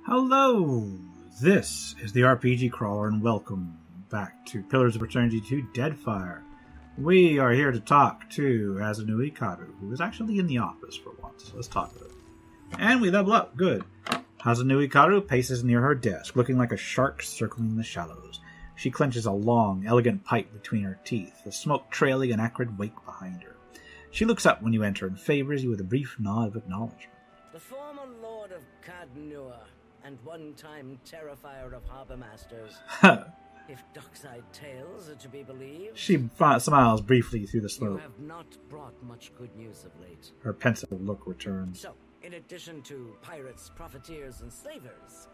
Hello! This is the RPG Crawler, and welcome back to Pillars of Eternity 2 Deadfire. We are here to talk to Hazanui Karu, who is actually in the office for once. Let's talk to her. And we level up. Good. Hazanui Karu paces near her desk, looking like a shark circling the shallows. She clenches a long, elegant pipe between her teeth, the smoke trailing an acrid wake behind her. She looks up when you enter and favors you with a brief nod of acknowledgement. The former Lord of Cadnua and one-time terrifier of Harbour Masters. If Dockside tales are to be believed, she smiles briefly through the smoke. You have not brought much good news of late. Her pensive look returns. So, in addition to pirates, profiteers, and slavers,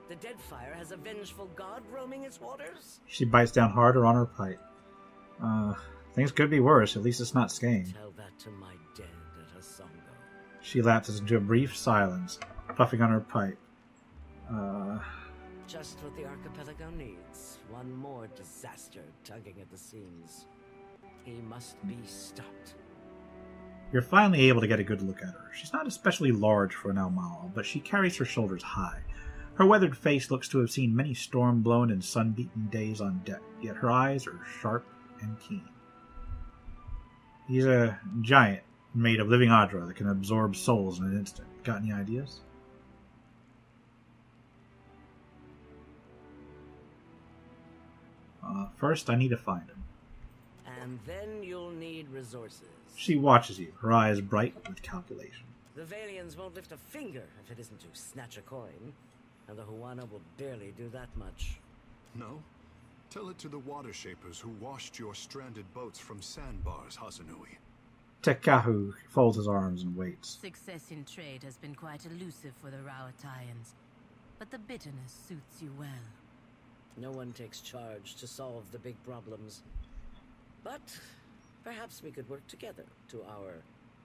the Deadfire has a vengeful god roaming its waters? She bites down harder on her pipe. Things could be worse. At least it's not Skane. Tell that to my dead at Hasongo. She lapses into a brief silence, puffing on her pipe. Just what the archipelago needs. One more disaster tugging at the seams. He must be stopped. You're finally able to get a good look at her. She's not especially large for an Almal, but she carries her shoulders high. Her weathered face looks to have seen many storm-blown and sun-beaten days on deck, yet her eyes are sharp and keen. He's a giant made of living Adra that can absorb souls in an instant. Got any ideas? First, I need to find him. And then you'll need resources. She watches you, her eyes bright with calculation. The Valians won't lift a finger if it isn't to snatch a coin, and the Huana will barely do that much. No? Tell it to the water shapers who washed your stranded boats from sandbars, Hazanui. Tekahu folds his arms and waits. Success in trade has been quite elusive for the Rauataians, but the bitterness suits you well. No one takes charge to solve the big problems. But perhaps we could work together to our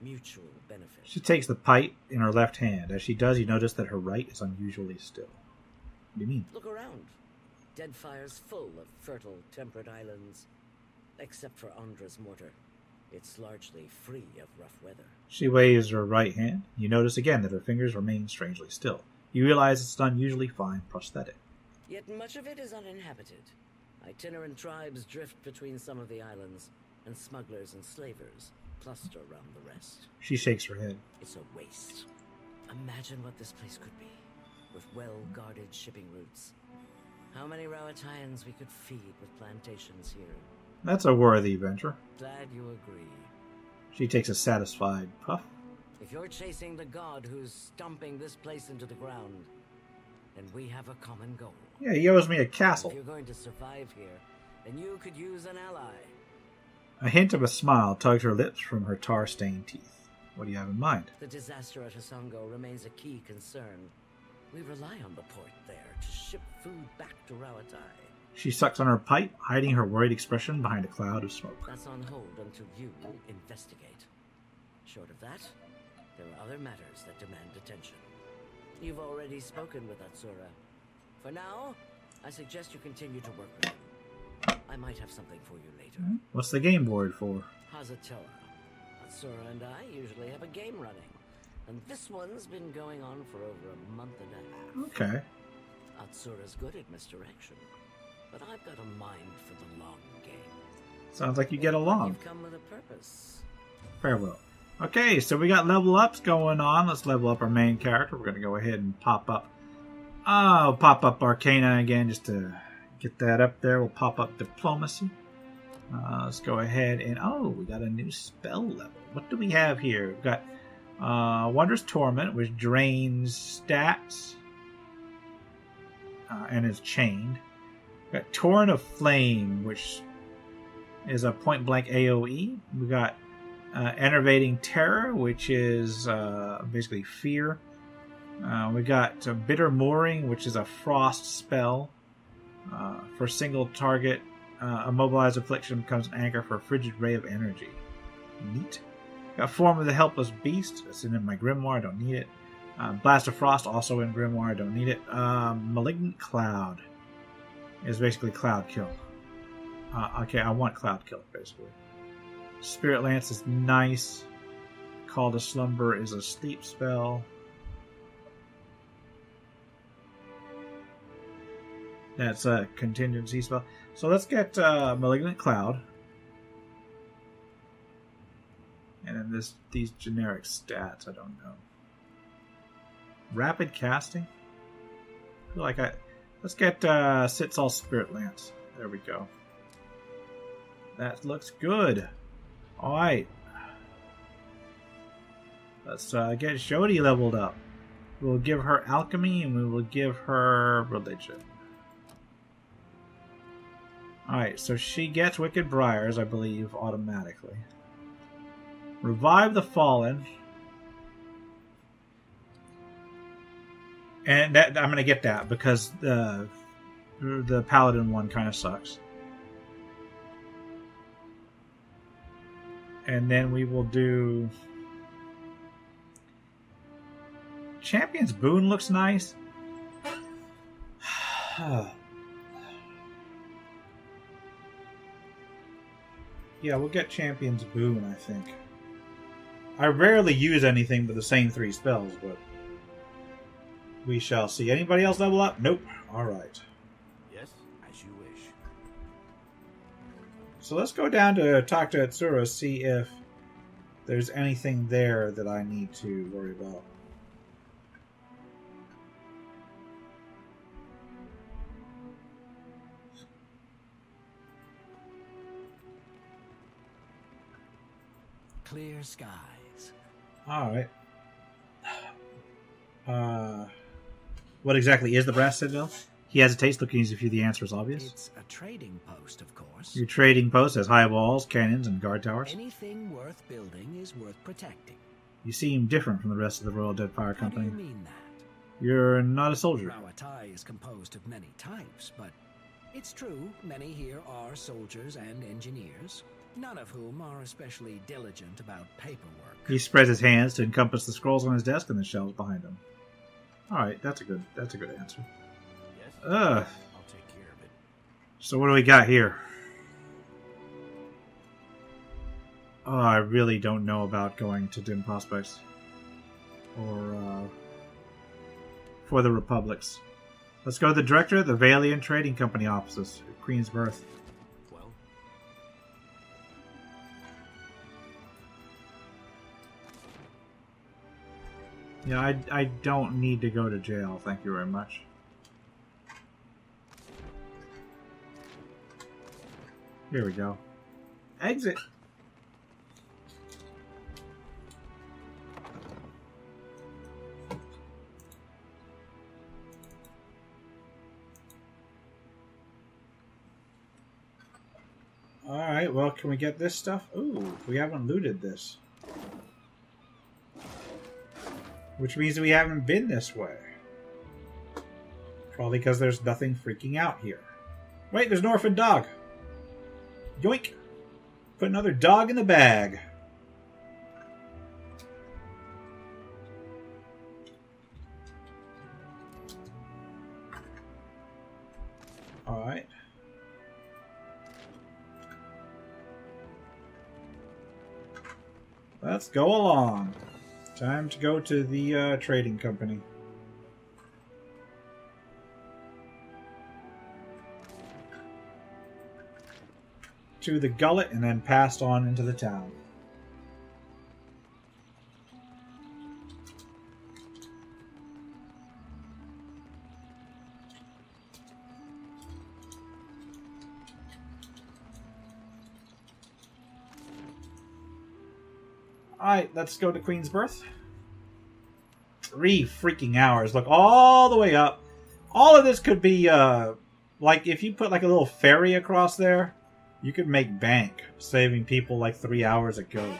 mutual benefit. She takes the pipe in her left hand. As she does, you notice that her right is unusually still. What do you mean? Look around. Deadfire's full of fertile, temperate islands. Except for Andra's mortar. It's largely free of rough weather. She waves her right hand. You notice again that her fingers remain strangely still. You realize it's an unusually fine prosthetic. Yet much of it is uninhabited. Itinerant tribes drift between some of the islands, and smugglers and slavers cluster around the rest. She shakes her head. It's a waste. Imagine what this place could be, with well-guarded shipping routes. How many Rauataians we could feed with plantations here. That's a worthy venture. Glad you agree. She takes a satisfied puff. If you're chasing the god who's stomping this place into the ground, then we have a common goal. Yeah, he owes me a castle. If you're going to survive here, then you could use an ally. A hint of a smile tugs her lips from her tar-stained teeth. What do you have in mind? The disaster at Hasongo remains a key concern. We rely on the port there to ship food back to Rauatai. She sucks on her pipe, hiding her worried expression behind a cloud of smoke. That's on hold until you investigate. Short of that, there are other matters that demand attention. You've already spoken with Atsura. For now, I suggest you continue to work with him. I might have something for you later. What's the game board for? Hazatoa. Atsura and I usually have a game running, and this one's been going on for over a month and a half. Okay. Atsura's good at misdirection, but I've got a mind for the long game. Sounds like you get along. You've come with a purpose. Farewell. Okay, so we got level ups going on. Let's level up our main character. We're going to go ahead and pop up Arcana again just to get that up there. We'll pop up Diplomacy. Let's go ahead and... we got a new spell level. What do we have here? We've got Wondrous Torment, which drains stats and is chained. We've got Torrent of Flame, which is a point-blank AoE. We've got Enervating Terror, which is basically fear. We got Bitter Mooring, which is a frost spell. For single target, immobilized affliction becomes an anchor for a frigid ray of energy. Neat. Got Form of the Helpless Beast. It's in my Grimoire, don't need it. Blast of Frost, also in Grimoire, don't need it. Malignant Cloud is basically Cloud Kill. Okay, I want Cloud Kill, basically. Spirit Lance is nice. Call to Slumber is a sleep spell. That's a contingency spell. So let's get Malignant Cloud. And then these generic stats, I don't know. Rapid casting? I feel like let's get Sitzal Spirit Lance. There we go. That looks good. Alright. Let's get Jody leveled up. We'll give her Alchemy and we will give her Religion. Alright, so she gets Wicked Briars, I believe, automatically. Revive the Fallen. And that I'm going to get that because the Paladin one kind of sucks. And then we will do... Champion's Boon looks nice. Yeah, we'll get Champion's Boon, I think. I rarely use anything but the same 3 spells, but we shall see. Anybody else level up? Nope. Alright. Yes, as you wish. So let's go down to talk to Atsura, see if there's anything there that I need to worry about. Clear skies. Alright. What exactly is the Brass Citadel? He hesitates, looking as if the answer is obvious. It's a trading post, of course. Your trading post has high walls, cannons, and guard towers. Anything worth building is worth protecting. You seem different from the rest of the Royal Deadfire Company. How do you mean that? You're not a soldier. Rauatai is composed of many types, but it's true, many here are soldiers and engineers, none of whom are especially diligent about paperwork. He spreads his hands to encompass the scrolls on his desk and the shelves behind him. Alright, that's a good answer. Yes, I'll take care of it. So what do we got here? Oh, I really don't know about going to Dim Prospects. Or, for the Republics. Let's go to the Director of the Valiant Trading Company offices at Queen's Birth. Well, Yeah, I don't need to go to jail, thank you very much. Here we go. Exit! Alright, well, can we get this stuff? Ooh, we haven't looted this. Which means we haven't been this way. Probably because there's nothing freaking out here. Wait, there's an orphan dog! Yoink! Put another dog in the bag. Alright. Let's go along. Time to go to the trading company. To the gullet and then passed on into the town. Alright, let's go to Queen's Birth. 3 freaking hours. Look, all the way up. All of this could be, like, if you put, like, a little ferry across there, you could make bank, saving people, like, 3 hours a go.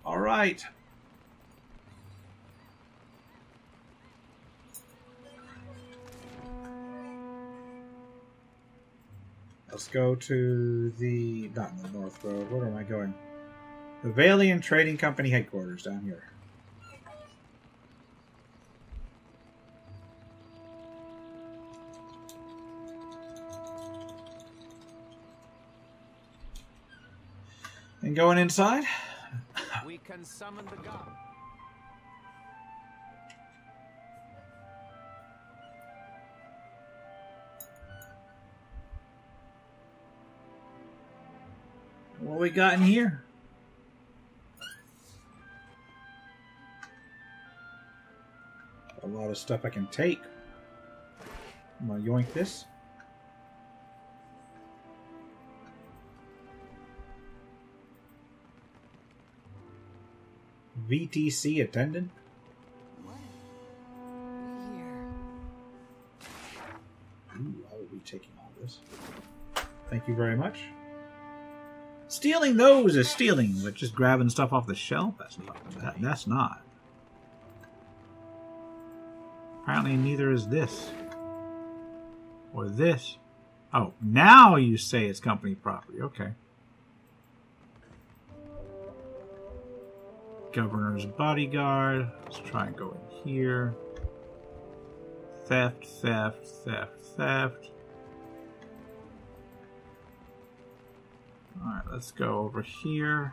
Alright. Let's go to the... not in the North Road. Where am I going? The Valiant Trading Company headquarters down here. And going inside. We can summon the god. What we got in here? A lot of stuff I can take. I'm gonna yoink this. VTC attendant. Ooh, I will be taking all this. Thank you very much. Stealing those is stealing, but just grabbing stuff off the shelf? That's not. Apparently neither is this. Or this. Oh, now you say it's company property. Okay. Governor's bodyguard. Let's try and go in here. Theft, theft, theft, theft. Alright, let's go over here.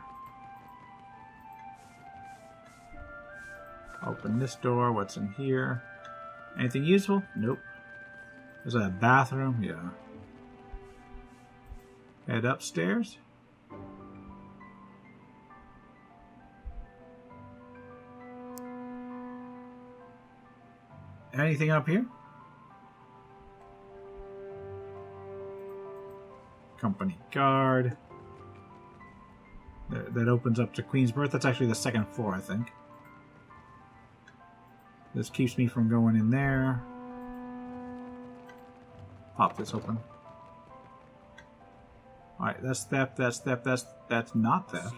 Open this door. What's in here? Anything useful? Nope. Is that a bathroom? Yeah. Head upstairs. Anything up here? Company guard. That opens up to Queen's Berth. That's actually the second floor, I think. This keeps me from going in there. Pop this open. Alright, that's theft, that's theft, that's not theft.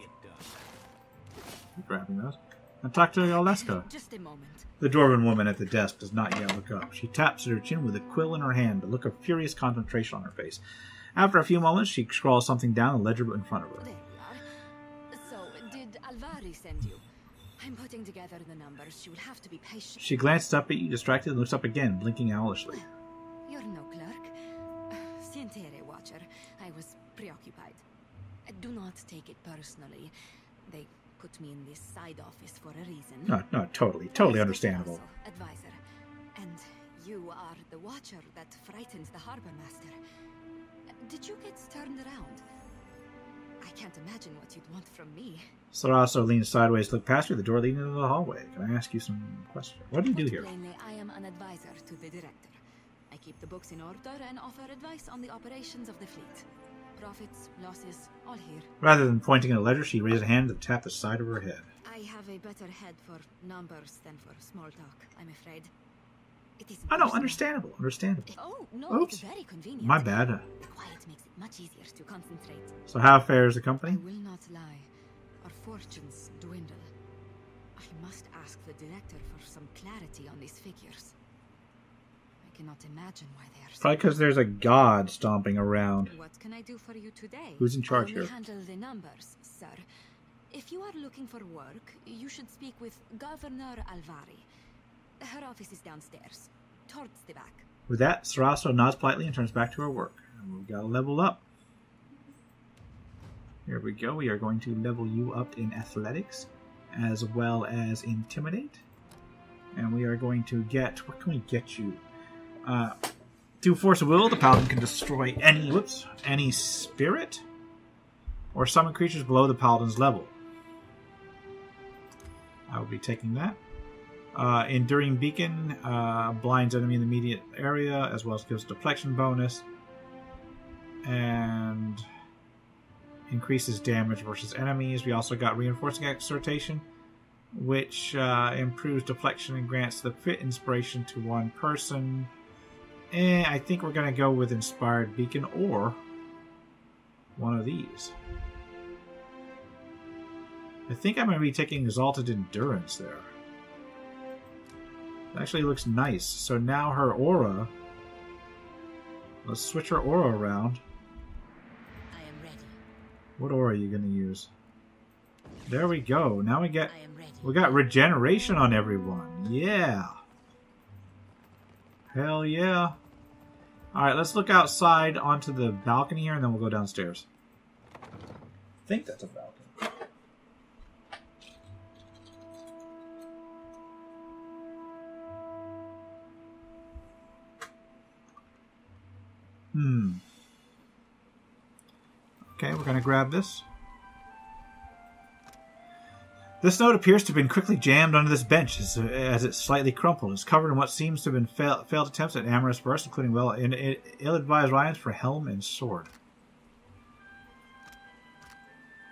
I'm grabbing those. And talk to Oleska. Just a moment. The dwarven woman at the desk does not yet look up. She taps at her chin with a quill in her hand, a look of furious concentration on her face. After a few moments, she scrawls something down in a ledger in front of her. There we are. So, did Alvari send you? I'm putting together the numbers. She will have to be patient. She glances up at you, distracted, and looks up again, blinking owlishly. You're no clerk. Sientere, Watcher. I was preoccupied. Do not take it personally. They put me in this side office for a reason. No, totally understandable. Advisor. And you are the Watcher that frightened the harbor master. Did you get turned around? I can't imagine what you'd want from me. Sarasso leans sideways to look past you, the door leading into the hallway. Can I ask you some questions? What do you do here? Plainly, I am an advisor to the director. I keep the books in order and offer advice on the operations of the fleet. Profits, losses, all here. Rather than pointing at a ledger, she raises a hand to tap the side of her head. I have a better head for numbers than for small talk, I'm afraid. It is Oh no, understandable. Oh, no, Oops. it's very convenient. My bad. Quiet makes it much easier to concentrate. So how fares the company? I will not lie. Our fortunes dwindle. I must ask the director for some clarity on these figures. I cannot imagine why they are so... Probably because there's a god stomping around. What can I do for you today? Who's in charge I only here? handle the numbers, sir. If you are looking for work, you should speak with Governor Alvari. Her office is downstairs, towards the back. With that, Sarasso nods politely and turns back to her work. And we've got to level up. Here we go. We are going to level you up in athletics as well as intimidate. And we are going to get... What can we get you? Through force of will, the paladin can destroy any spirit or summon creatures below the paladin's level. I will be taking that. Enduring Beacon blinds enemy in the immediate area, as well as gives deflection bonus. And increases damage versus enemies. We also got Reinforcing Exhortation, which improves deflection and grants the fit inspiration to one person. And I think we're going to go with Inspired Beacon or one of these. I think I'm going to be taking Exalted Endurance there. It actually looks nice. So now her aura... Let's switch her aura around. I am ready. What aura are you going to use? There we go. Now we I am ready. got regeneration on everyone. Yeah. Hell yeah. Alright, let's look outside onto the balcony here and then we'll go downstairs. I think that's a balcony. Okay, we're going to grab this. This note appears to have been quickly jammed onto this bench as it's slightly crumpled. It's covered in what seems to have been failed attempts at amorous verse, including ill-advised rhymes for helm and sword.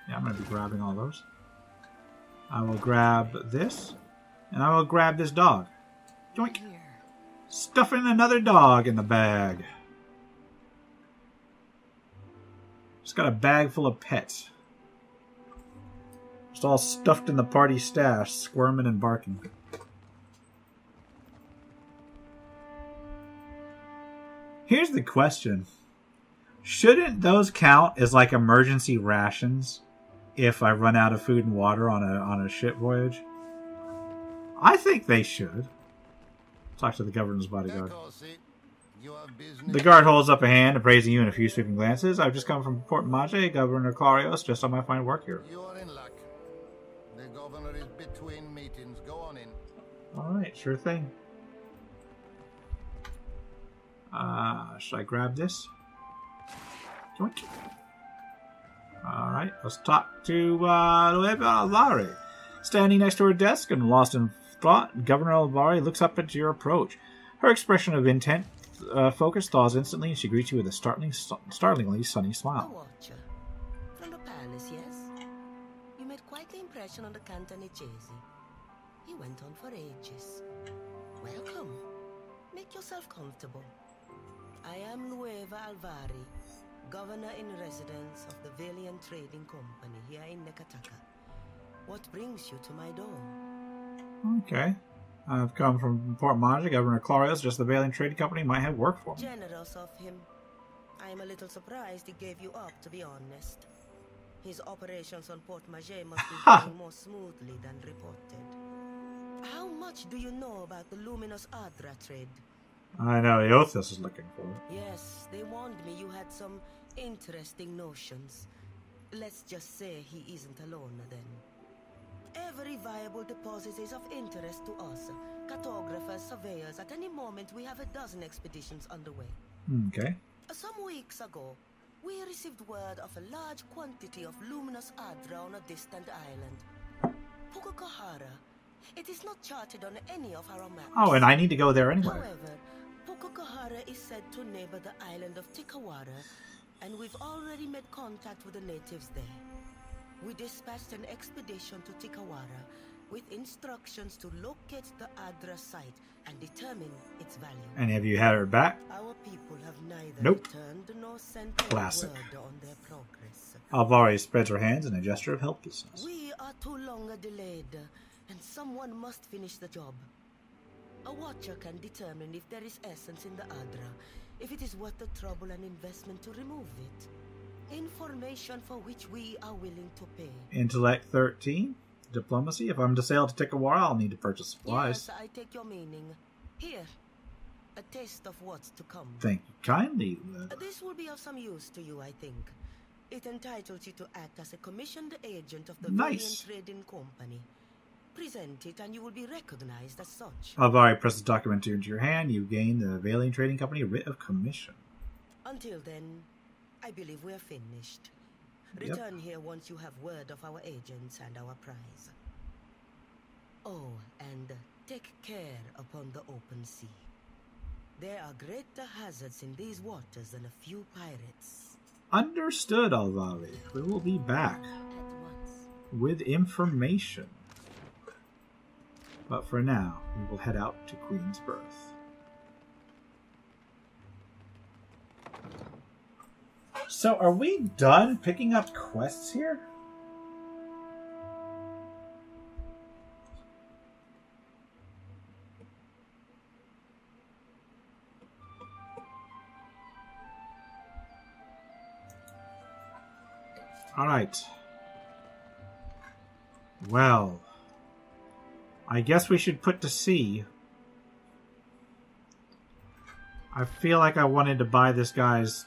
Yeah, I'm going to be grabbing all those. I will grab this, and I will grab this dog. Yoink! Stuffing another dog in the bag. Just got a bag full of pets. Just all stuffed in the party stash, squirming and barking. Here's the question. Shouldn't those count as like emergency rations if I run out of food and water on a ship voyage? I think they should. Talk to the governor's bodyguard. The guard holds up a hand, appraising you in a few sweeping glances. I've just come from Port Maje, Governor Clarios, just on my fine work here. You are in luck. The governor is between meetings. Go on in. Alright, sure thing. Should I grab this? Joink. Alright, let's talk to Nueva Alvari. Standing next to her desk and lost in thought, Governor Alvari looks up at your approach. Her expression of intent focus thaws instantly, and she greets you with a startlingly sunny smile. A watcher. From the palace, yes? You made quite the impression on the Cantanechesi. He went on for ages. Welcome. Make yourself comfortable. I am Nueva Alvari, Governor in Residence of the Valiant Trading Company here in Nekataka. What brings you to my door? Okay. I've come from Port Maje. Governor Clarios, just the Valiant Trading Company, might have work for me. Generous of him. I'm a little surprised he gave you up, to be honest. His operations on Port Maje must be going more smoothly than reported. How much do you know about the luminous Adra trade? I know, Eothas is looking for it. Yes, they warned me you had some interesting notions. Let's just say he isn't alone then. Every viable deposit is of interest to us. Cartographers, surveyors, at any moment we have a dozen expeditions underway. Okay. Some weeks ago, we received word of a large quantity of luminous Adra on a distant island. Pukukahara. It is not charted on any of our maps. Oh, and I need to go there anyway. However, Pukukahara is said to neighbor the island of Tikawara, and we've already made contact with the natives there. We dispatched an expedition to Tikawara with instructions to locate the Adra site and determine its value. And have you had her back? Our people have neither Nope. returned nor sent Classic. a word on their progress. Alvari spreads her hands in a gesture of helplessness. We are too long delayed, and someone must finish the job. A watcher can determine if there is essence in the Adra, if it is worth the trouble and investment to remove it. Information for which we are willing to pay. Intellect 13? Diplomacy? If I'm to sail to Tikawara, I'll need to purchase supplies. Yes, I take your meaning. Here, a taste of what's to come. Thank you kindly. This will be of some use to you, I think. It entitles you to act as a commissioned agent of the Nice. Valiant Trading Company. Present it and you will be recognized as such. Alvari presses the document into your hand. You gain the Valiant Trading Company writ of commission. Until then, I believe we're finished. Yep. Return here once you have word of our agents and our prize. Oh, and take care upon the open sea. There are greater hazards in these waters than a few pirates. Understood, Alvari. We will be back At once. with information. But for now, we will head out to Queen's Birth. So, are we done picking up quests here? Alright. Well, I guess we should put to sea. I feel like I wanted to buy this guy's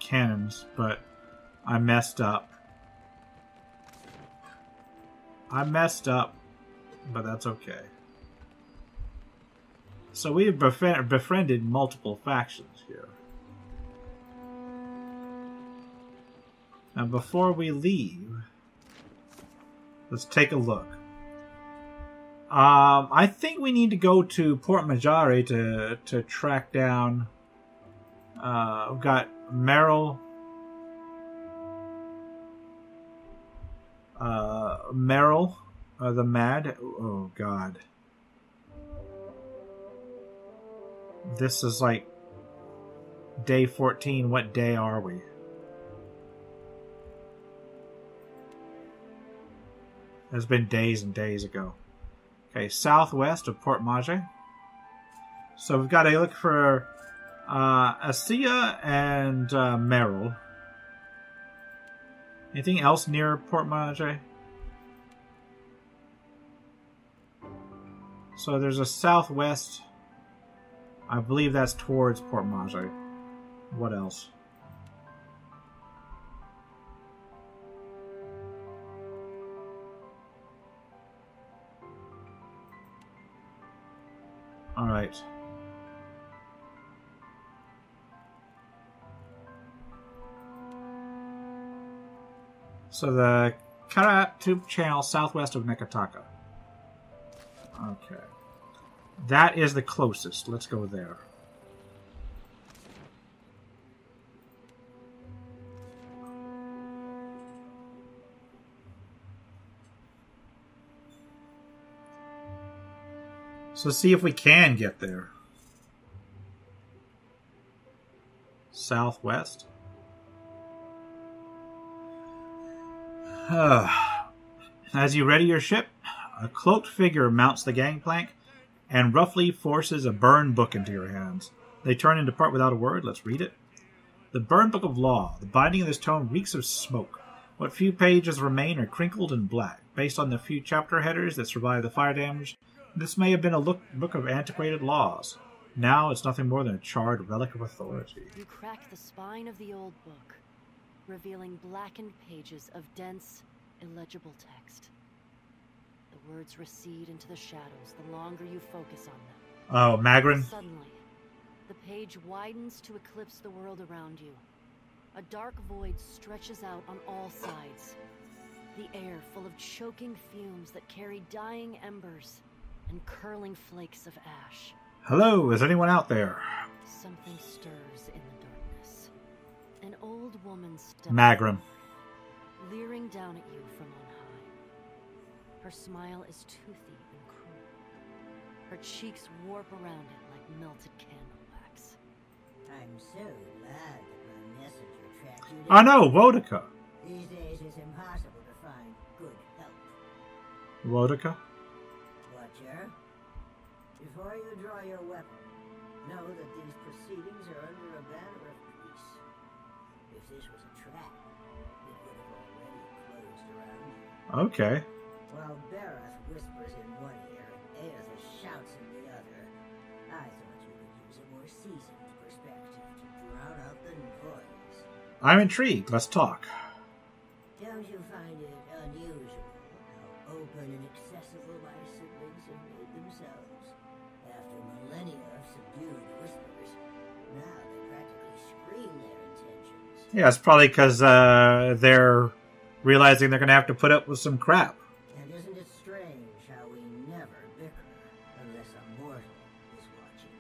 cannons, but I messed up. But that's okay. So we have befriended multiple factions here. Now, before we leave, let's take a look. I think we need to go to Port Majare to track down. We've got Meryl. Meryl, the Mad. Oh God, this is like day 14. What day are we? It's been days and days ago. Okay, southwest of Port Majare. So we've got to look for Asia and Meryl. Anything else near Port Majare? So there's a southwest. I believe that's towards Port Majare. What else? All right. So the Karatub Channel southwest of Nekataka. Okay. That is the closest. Let's go there. So see if we can get there. Southwest. As you ready your ship, a cloaked figure mounts the gangplank and roughly forces a burned book into your hands. They turn and depart without a word. Let's read it. The burned book of law. The binding of this tome reeks of smoke. What few pages remain are crinkled and black. Based on the few chapter headers that survive the fire damage, this may have been a book of antiquated laws. Now it's nothing more than a charred relic of authority. You crack the spine of the old book, revealing blackened pages of dense, illegible text. The words recede into the shadows the longer you focus on them. Oh, Magrin? Suddenly, the page widens to eclipse the world around you. A dark void stretches out on all sides. The air full of choking fumes that carry dying embers and curling flakes of ash. Hello, is anyone out there? Something stirs in the darkness. An old woman steps Magrin. leering down at you from on high. Her smile is toothy and cruel. Her cheeks warp around it like melted candle wax. I'm so glad that my messenger tracked you I down. know, Wodica. These days it's impossible to find good help. Wodica? Watcher, before you draw your weapon, know that these proceedings are under a banner of peace. If this was a trap, it would have already closed around you. Okay. While Barath whispers in one ear and Aethys shouts in the other, I thought you could use a more seasoned perspective to drown out the noise. I'm intrigued. Let's talk. Don't you find it unusual how open and accessible my siblings have made themselves? After millennia of subdued whispers, now they practically scream their intentions. Yeah, it's probably because they're realizing they're going to have to put up with some crap. And isn't it strange how we never bicker unless a mortal is watching?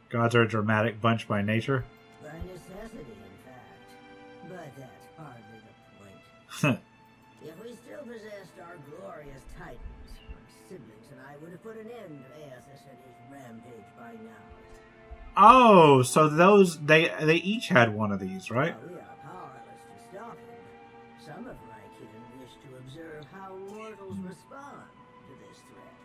Gods are a dramatic bunch by nature. By necessity, in fact. But that's hardly the point. If we still possessed our glorious titans, my siblings and I would have put an end to Aethys and his rampage by now. Oh, so those they each had one of these, right? While we are powerless to stop him, some of my kin wish to observe how mortals respond to this threat.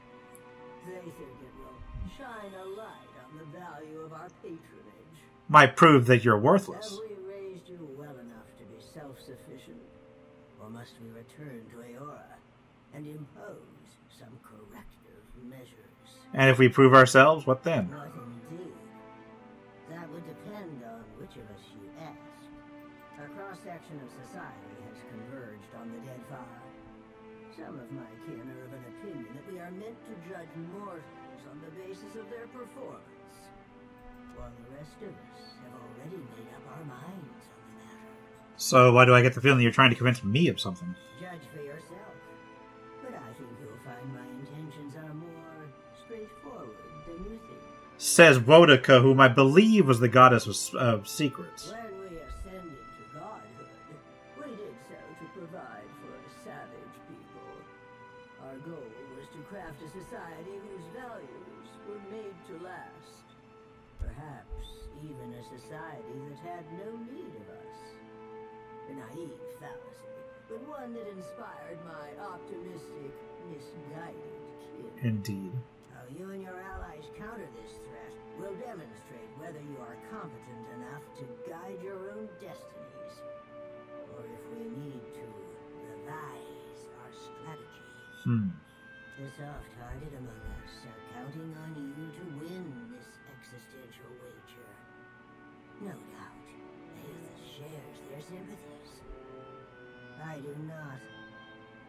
They think it will shine a light on the value of our patronage. Might prove that you're worthless. Have we raised you well enough to be self-sufficient? Or must we return to Eora and impose some corrective measures? And if we prove ourselves, what then? What indeed? That would depend on which of us you ask. A cross-section of society has converged on the Deadfire. Some of my kin are of an opinion that we are meant to judge mortals mortals on the basis of their performance, while the rest of us have already made up our minds on the matter. So why do I get the feeling you're trying to convince me of something? Judge for yourself. But I think you'll find my intentions are more straightforward than you think. Says Wodaka, whom I believe was the goddess of secrets. When we ascended to godhood, we did so to provide for a savage people. Our goal was to craft a society whose values were made to last. Perhaps even a society that had no need of us. A naive fallacy, but one that inspired my optimistic, misguided kid. Indeed. How you and your allies counter this threat will demonstrate whether you are competent enough to guide your own destinies, or if we need to revise our strategy. The soft-hearted among us are counting on you to win this existential wager. No doubt, Aether shares their sympathies. I do not.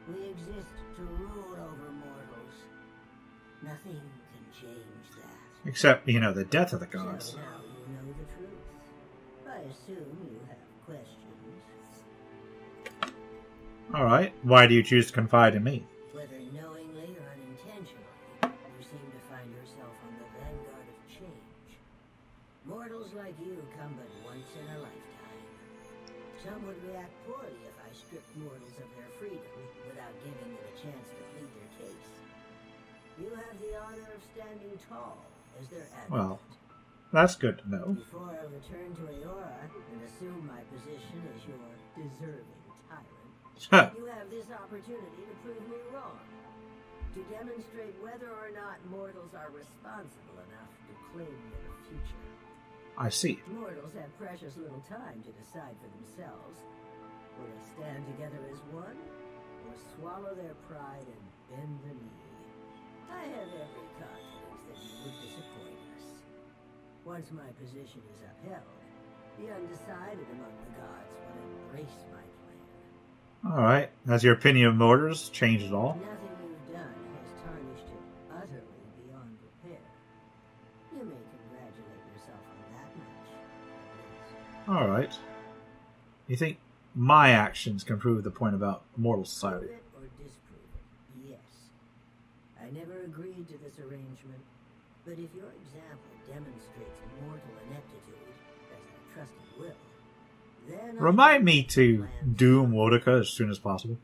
We exist to rule over mortals. Nothing can change that. Except, the death of the gods. So now you know the truth. I assume you have questions. Alright, why do you choose to confide in me? Whether knowingly or unintentionally, you seem to find yourself on the vanguard of change. Mortals like you come but once in a lifetime. Some would react poorly if I stripped mortals of their freedom without giving them a chance to plead their case. You have the honor of standing tall as their advocate. Well, that's good to know. Before I return to Eora and assume my position as your deserving tyrant, you have this opportunity to prove me wrong. To demonstrate whether or not mortals are responsible enough to claim their future. I see. Mortals have precious little time to decide for themselves. Will they stand together as one, or swallow their pride and bend the knee? I have every confidence that you would disappoint us. Once my position is upheld, the undecided among the gods will embrace my plan. Alright, has your opinion of mortals changed at all? Nothing you've done has tarnished it utterly beyond repair. You may congratulate yourself on that much, at least. Alright. You think my actions can prove the point about mortal society? Prove it or disprove it, yes. I never agreed to this arrangement, but if your example demonstrates mortal ineptitude, as I trust it will, then Remind me to doom Wodaka as soon as possible.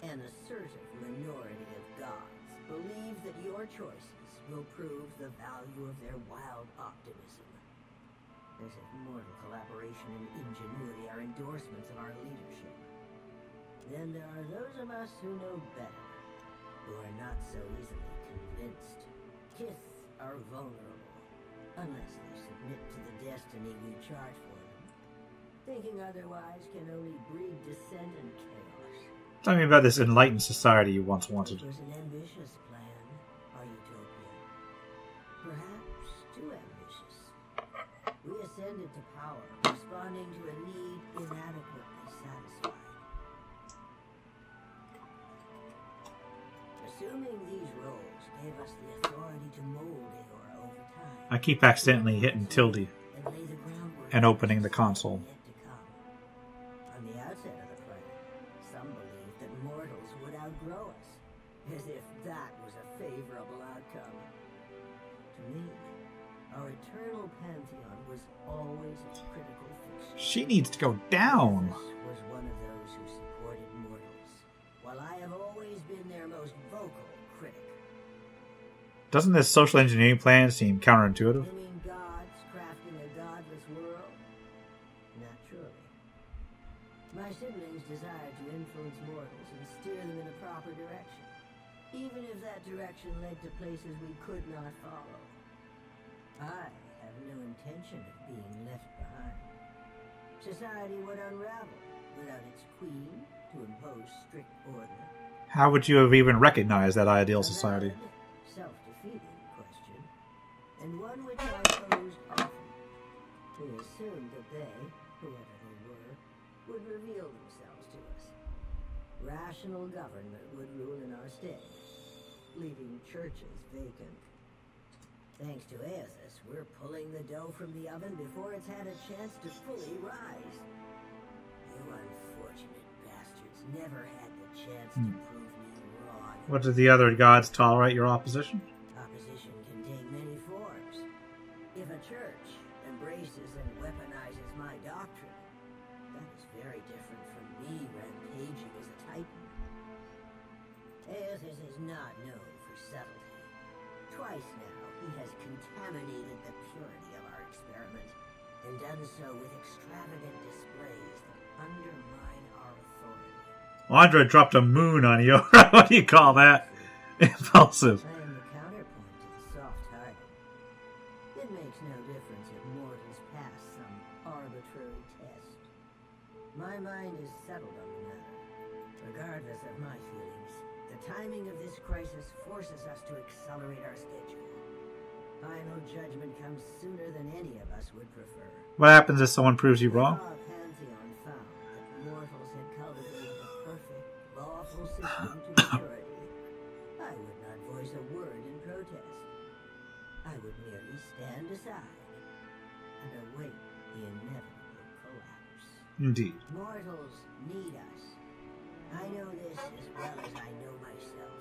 an assertive minority of gods believe that your choices will prove the value of their wild optimism. As if mortal collaboration and ingenuity are endorsements of our leadership. Then there are those of us who know better, who are not so easily convinced. Kith are vulnerable, unless they submit to the destiny we chart for them. Thinking otherwise can only breed dissent and chaos. Tell me about this enlightened society you once wanted. It was an ambitious plan, our utopia. Perhaps too ambitious. We ascended to power, responding to a need inadequately satisfied. Assuming these roles gave us the authority to mold Eora over time. I keep accidentally hitting tilde And lay the groundwork and opening the console. yet to come. On the outset of the plan, some believed that mortals would outgrow us, as if that was a favorable outcome. To me, our eternal pantheon was always its critical fixture. She needs to go down. This was one of those who supported mortals, while I have always been their most vocal critic. Doesn't this social engineering plan seem counterintuitive? You mean gods crafting a godless world? Naturally. My siblings desired to influence mortals and steer them in a proper direction, even if that direction led to places we could not follow. I have no intention of being left behind. Society would unravel without its queen to impose strict order. How would you have even recognized that ideal society? A self-defeating question, and one which I posed often. We assumed that they, whoever they were, would reveal themselves to us. Rational government would rule in our stead, leaving churches vacant. Thanks to Aethys, we're pulling the dough from the oven before it's had a chance to fully rise. You unfortunate bastards never had the chance to prove me wrong. What do the other gods tolerate your opposition? Opposition can take many forms. If a church embraces and weaponizes my doctrine, that is very different from me rampaging as a titan. Aethys is not known for subtlety. Twice now, he has contaminated the purity of our experiment, and done so with extravagant displays that undermine our authority. Andra dropped a moon on you. What do you call that? Impulsive. I am the counterpoint to the soft-hearted. It makes no difference if mortals pass some arbitrary test. My mind is settled on the matter. Regardless of my feelings, the timing of this crisis forces us to accelerate our schedule. Final judgment comes sooner than any of us would prefer. What happens if someone proves you wrong? Our pantheon found that mortals had cultivated a perfect, lawful system to purity. I would not voice a word in protest. I would merely stand aside and await the inevitable collapse. Indeed. Mortals need us. I know this as well as I know myself.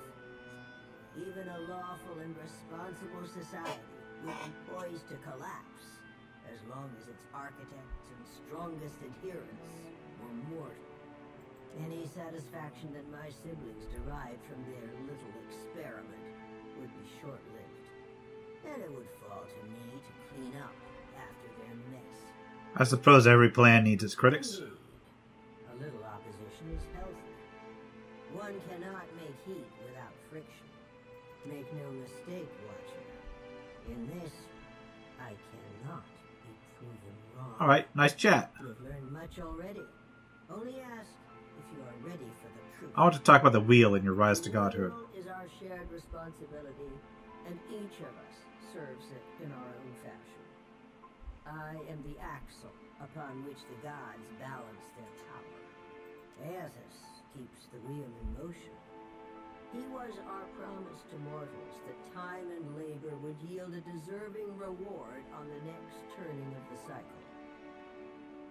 Even a lawful and responsible society would be poised to collapse as long as its architects and strongest adherents were mortal. Any satisfaction that my siblings derived from their little experiment would be short-lived, and it would fall to me to clean up after their mess. I suppose every plan needs its critics. Indeed. A little opposition is healthy. One cannot make heat without friction. Make no mistake, Watcher. In this, I cannot be proven wrong. Alright, nice chat. You have learned much already. Only ask if you are ready for the truth. I want to talk about the wheel in your rise to godhood. The wheel is our shared responsibility, and each of us serves it in our own fashion. I am the axle upon which the gods balance their power. Aethys keeps the wheel in motion. He was our promise to mortals that time and labor would yield a deserving reward on the next turning of the cycle.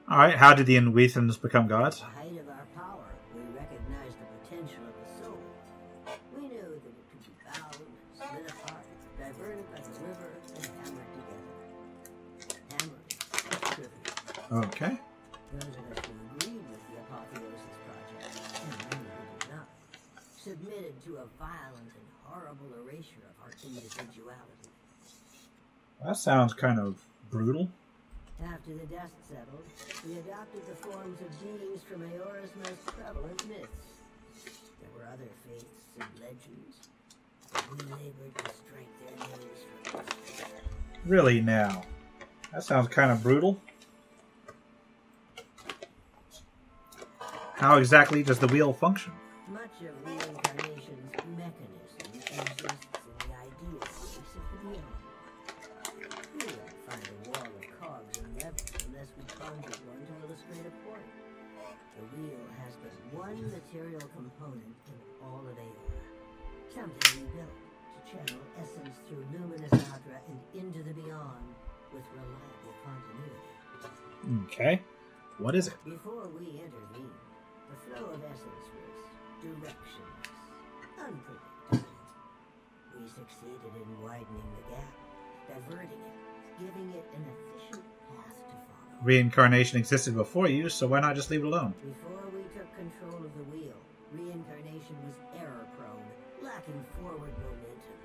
Alright, how did the Enweathans become gods? At the height of our power, we recognized the potential of the soul. We knew that it could be bound, split apart, diverted by the river, and hammered together. Hammering is trivial. Okay. Those of us who agreed with the Apotheosis project, and many who did not, submitted to a violent and horrible erasure of our individuality. That sounds kind of brutal. After the dust settled, we adopted the forms of beings from Eora's most prevalent myths. There were other faiths and legends, but we labored to strike their names from us. Really now? That sounds kind of brutal. How exactly does the wheel function? Much of reincarnation's mechanism exists in the ideal space of the beyond. We don't find a wall of cogs and levers unless we conjure one to illustrate a point. The wheel has but one material component in all of Eora. Something we built to channel essence through luminous Adra and into the beyond with reliable continuity. Okay. What is it? Before we intervened, the flow of essence was directionless, unpredictable. We succeeded in widening the gap, diverting it, giving it an efficient path to follow. Reincarnation existed before you, so why not just leave it alone? Before we took control of the wheel, reincarnation was error-prone, lacking forward momentum.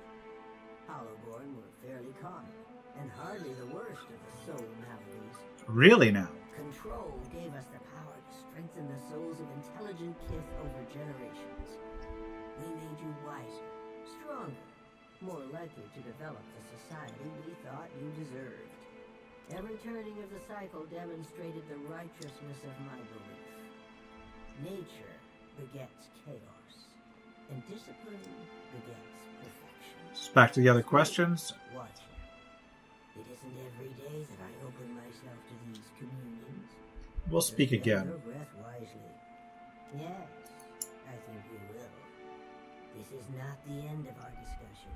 Hollowborn were fairly common, and hardly the worst of the soul maladies. Really now? Control gave us the power to strengthen the souls of intelligent kith over generations. We made you wiser, stronger, more likely to develop the society we thought you deserved. Every turning of the cycle demonstrated the righteousness of my belief. Nature begets chaos, and discipline begets perfection. Back to the other questions. Watcher. It isn't every day that I open myself to these communions. We'll speak Just again. hold your breath wisely. Yes, I think we will. This is not the end of our discussion.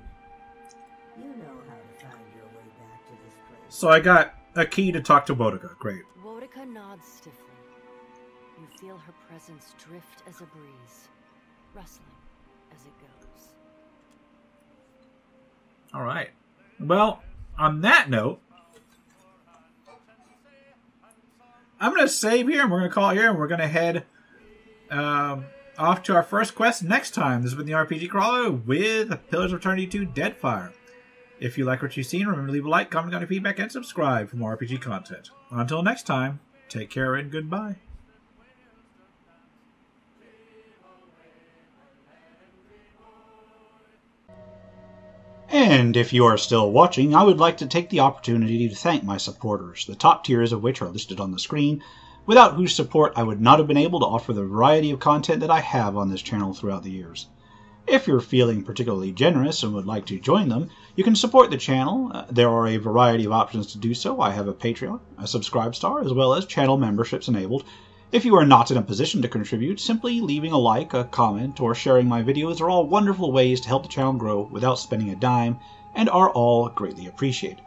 You know how to find your way back to this place. So I got a key to talk to Boudica. Great. Boudica nods stiffly. You feel her presence drift as a breeze, rustling as it goes. All right. Well, on that note, I'm going to save here, and we're going to call it here, and we're going to head off to our first quest next time. This has been the RPG Crawler with Pillars of Eternity 2 Deadfire. If you like what you've seen, remember to leave a like, comment on your feedback, and subscribe for more RPG content. Until next time, take care and goodbye. And if you are still watching, I would like to take the opportunity to thank my supporters, the top tiers of which are listed on the screen, without whose support I would not have been able to offer the variety of content that I have on this channel throughout the years. If you're feeling particularly generous and would like to join them, you can support the channel. There are a variety of options to do so. I have a Patreon, a Subscribestar, as well as channel memberships enabled. If you are not in a position to contribute, simply leaving a like, a comment, or sharing my videos are all wonderful ways to help the channel grow without spending a dime, and are all greatly appreciated.